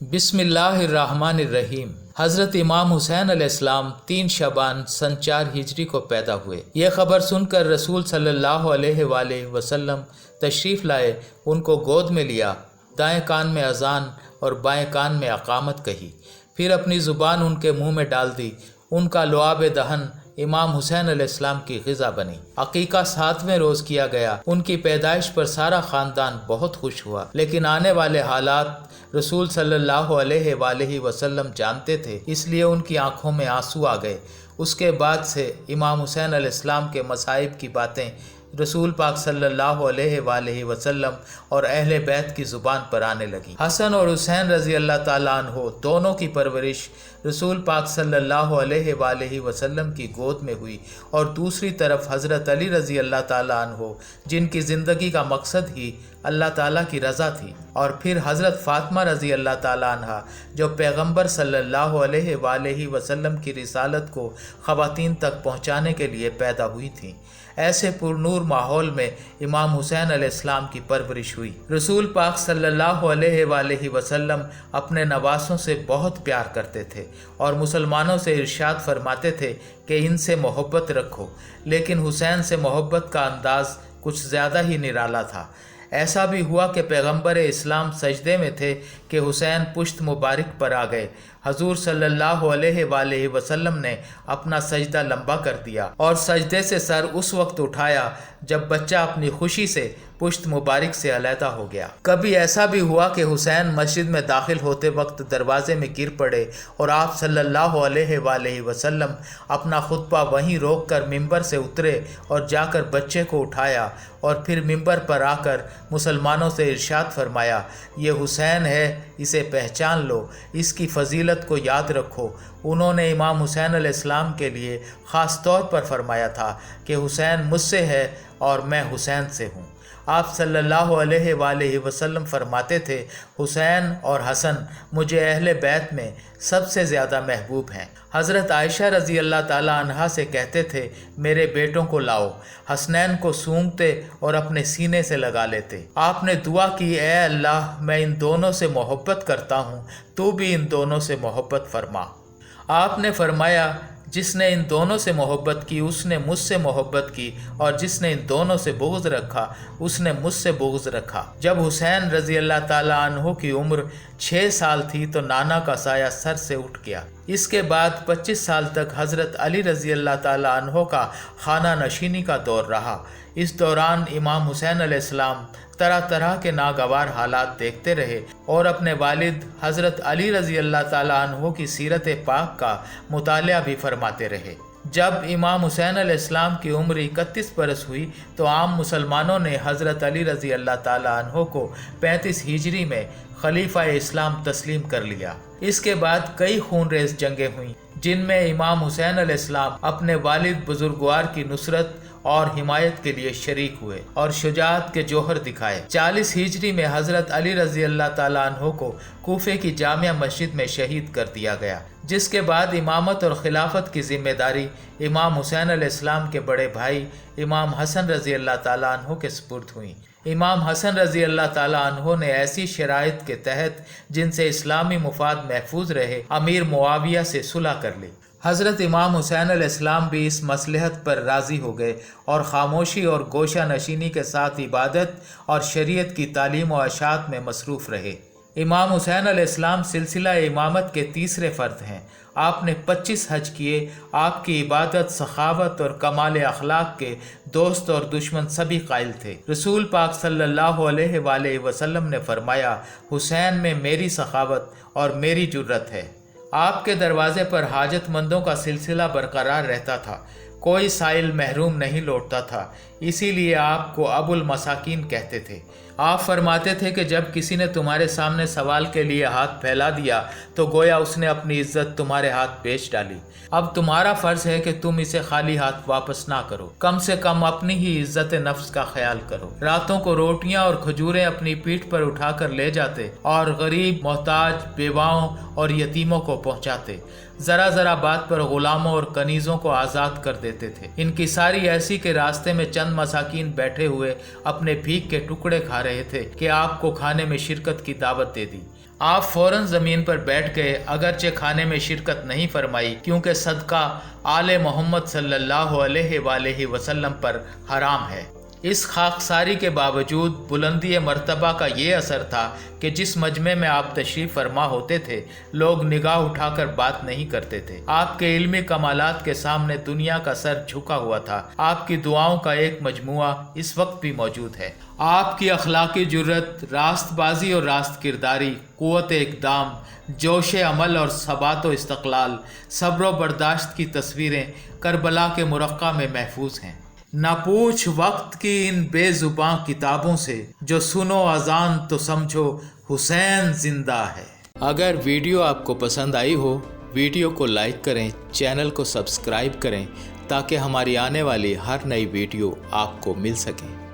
بسم اللہ الرحمن الرحیم۔ حضرت امام حسین علیہ السلام 3 شعبان سن 4 ہجری کو پیدا ہوئے۔ یہ خبر سن کر رسول صلی اللہ علیہ وآلہ وسلم تشریف لائے، ان کو گود میں لیا، دائیں کان میں اذان اور بائیں کان میں اقامت کہی، پھر اپنی زبان ان کے منہ میں ڈال دی۔ ان کا لعاب دہن امام حسین علیہ السلام کی غذا بنی۔ عقیقہ 7ویں روز کیا گیا۔ ان کی پیدائش پر سارا خاندان بہت خوش ہوا، لیکن آنے والے حالات رسول صلی اللہ علیہ وآلہ وسلم جانتے تھے، اس لیے ان کی آنکھوں میں آنسو آ گئے۔ اس کے بعد سے امام حسین علیہ السلام کے مصائب کی باتیں رسول پاک صلی اللہ علیہ وآلہ وسلم اور اہل بیت کی زبان پر آنے لگی۔ حسن اور حسین رضی اللہ تعالیٰ عنہ دونوں کی پرورش رسول پاک صلی اللہ علیہ وآلہ وسلم کی گود میں ہوئی، اور دوسری طرف حضرت علی رضی اللہ تعالیٰ عنہ جن کی زندگی کا مقصد ہی اللہ تعالیٰ کی رضا تھی، اور پھر حضرت فاطمہ رضی اللہ تعالیٰ عنہ جو پیغمبر صلی اللہ علیہ وآلہ وسلم کی رسالت کو خواتین تک پہنچانے کے لیے پیدا ہوئی تھیں۔ ایسے پرنور ماحول میں امام حسین علیہ السلام کی پرورش ہوئی۔ رسول پاک صلی اللہ علیہ وآلہ وسلم اپنے نواسوں سے بہت پیار کرتے تھے اور مسلمانوں سے ارشاد فرماتے تھے کہ ان سے محبت رکھو، لیکن حسین سے محبت کا انداز کچھ زیادہ ہی نرالا تھا۔ ایسا بھی ہوا کہ پیغمبر اسلام سجدے میں تھے کہ حسین پشت مبارک پر آ گئے۔ حضور صلی اللہ علیہ وآلہ وسلم نے اپنا سجدہ لمبا کر دیا اور سجدے سے سر اس وقت اٹھایا جب بچہ اپنی خوشی سے پشت مبارک سے علیحدہ ہو گیا۔ کبھی ایسا بھی ہوا کہ حسین مسجد میں داخل ہوتے وقت دروازے میں گر پڑے اور آپ صلی اللہ علیہ وآلہ وسلم اپنا خطبہ وہیں روک کر ممبر سے اترے اور جا کر بچے کو اٹھایا، اور پھر ممبر پر آ کر مسلمانوں سے ارشاد فرمایا، یہ حسین ہے، اسے پہچان لو، اس کی فضیلت کو یاد رکھو۔ انہوں نے امام حسین علیہ السلام کے لیے خاص طور پر فرمایا تھا کہ حسین مجھ سے ہے اور میں حسین سے ہوں۔ آپ صلی اللہ علیہ وآلہ وسلم فرماتے تھے، حسین اور حسن مجھے اہل بیت میں سب سے زیادہ محبوب ہیں۔ حضرت عائشہ رضی اللہ تعالیٰ عنہا سے کہتے تھے، میرے بیٹوں کو لاؤ۔ حسنین کو سونگتے اور اپنے سینے سے لگا لیتے۔ آپ نے دعا کی، اے اللہ، میں ان دونوں سے محبت کرتا ہوں، تو بھی ان دونوں سے محبت فرما۔ آپ نے فرمایا، جس نے ان دونوں سے محبت کی اس نے مجھ سے محبت کی، اور جس نے ان دونوں سے بغض رکھا اس نے مجھ سے بغض رکھا۔ جب حسین رضی اللہ تعالیٰ عنہ کی عمر 6 سال تھی تو نانا کا سایہ سر سے اٹھ گیا۔ اس کے بعد 25 سال تک حضرت علی رضی اللہ تعالیٰ عنہ کا خانہ نشینی کا دور رہا۔ اس دوران امام حسین علیہ السلام طرح طرح کے ناگوار حالات دیکھتے رہے اور اپنے والد حضرت علی رضی اللہ تعالیٰ عنہ کی سیرت پاک کا مطالعہ بھی فرماتے رہے۔ جب امام حسین علیہ السلام کی عمر 31 برس ہوئی تو عام مسلمانوں نے حضرت علی رضی اللہ تعالیٰ عنہ کو 35 ہجری میں خلیفہ اسلام تسلیم کر لیا۔ اس کے بعد کئی خون ریز جنگیں ہوئیں جن میں امام حسین علیہ السلام اپنے والد بزرگوار کی نصرت اور حمایت کے لیے شریک ہوئے اور شجاعت کے جوہر دکھائے۔ 40 ہجری میں حضرت علی رضی اللہ تعالیٰ عنہ کو کوفے کی جامع مسجد میں شہید کر دیا گیا، جس کے بعد امامت اور خلافت کی ذمہ داری امام حسین علیہ السلام کے بڑے بھائی امام حسن رضی اللہ تعالیٰ عنہ کے سپرد ہوئیں۔ امام حسن رضی اللہ تعالیٰ عنہ نے ایسی شرائط کے تحت جن سے اسلامی مفاد محفوظ رہے، امیر معاویہ سے صلح کر لی۔ حضرت امام حسین علیہ السلام بھی اس مصلحت پر راضی ہو گئے اور خاموشی اور گوشہ نشینی کے ساتھ عبادت اور شریعت کی تعلیم و اشاعت میں مصروف رہے۔ امام حسین علیہ السلام سلسلہ امامت کے تیسرے فرد ہیں۔ آپ نے 25 حج کیے۔ آپ کی عبادت، سخاوت اور کمال اخلاق کے دوست اور دشمن سبھی قائل تھے۔ رسول پاک صلی اللہ علیہ وآلہ وسلم نے فرمایا، حسین میں میری سخاوت اور میری جرت ہے۔ آپ کے دروازے پر حاجت مندوں کا سلسلہ برقرار رہتا تھا، کوئی سائل محروم نہیں لوٹتا تھا، اسی لیے آپ کو ابو المساکین کہتے تھے۔ آپ فرماتے تھے کہ جب کسی نے تمہارے سامنے سوال کے لیے ہاتھ پھیلا دیا تو گویا اس نے اپنی عزت تمہارے ہاتھ بیچ ڈالی۔ اب تمہارا فرض ہے کہ تم اسے خالی ہاتھ واپس نہ کرو، کم سے کم اپنی ہی عزت نفس کا خیال کرو۔ راتوں کو روٹیاں اور کھجوریں اپنی پیٹھ پر اٹھا کر لے جاتے اور غریب، محتاج، بیواؤں اور یتیموں کو پہنچاتے۔ ذرا ذرا بات پر غلاموں اور کنیزوں کو آزاد کر دیتے تھے۔ ان کی ساری ایسی کہ راستے میں چند مساکین بیٹھے ہوئے اپنے بھیک کے ٹکڑے کھا رہے تھے کہ آپ کو کھانے میں شرکت کی دعوت دے دی۔ آپ فوراً زمین پر بیٹھ گئے، اگرچہ کھانے میں شرکت نہیں فرمائی کیونکہ صدقہ آل محمد صلی اللہ علیہ وآلہ وسلم پر حرام ہے۔ اس خاکساری کے باوجود بلندی مرتبہ کا یہ اثر تھا کہ جس مجمع میں آپ تشریف فرما ہوتے تھے لوگ نگاہ اٹھا کر بات نہیں کرتے تھے۔ آپ کے علمی کمالات کے سامنے دنیا کا سر جھکا ہوا تھا۔ آپ کی دعاؤں کا ایک مجموعہ اس وقت بھی موجود ہے۔ آپ کی اخلاقی جرت، راست بازی اور راست کرداری، قوت اقدام، جوش عمل اور ثبات و استقلال، صبر و برداشت کی تصویریں کربلا کے مرقع میں محفوظ ہیں۔ نہ پوچھ وقت کی ان بے زباں کتابوں سے، جو سنو اذان تو سمجھو حسین زندہ ہے۔ اگر ویڈیو آپ کو پسند آئی ہو، ویڈیو کو لائک کریں، چینل کو سبسکرائب کریں تاکہ ہماری آنے والی ہر نئی ویڈیو آپ کو مل سکے۔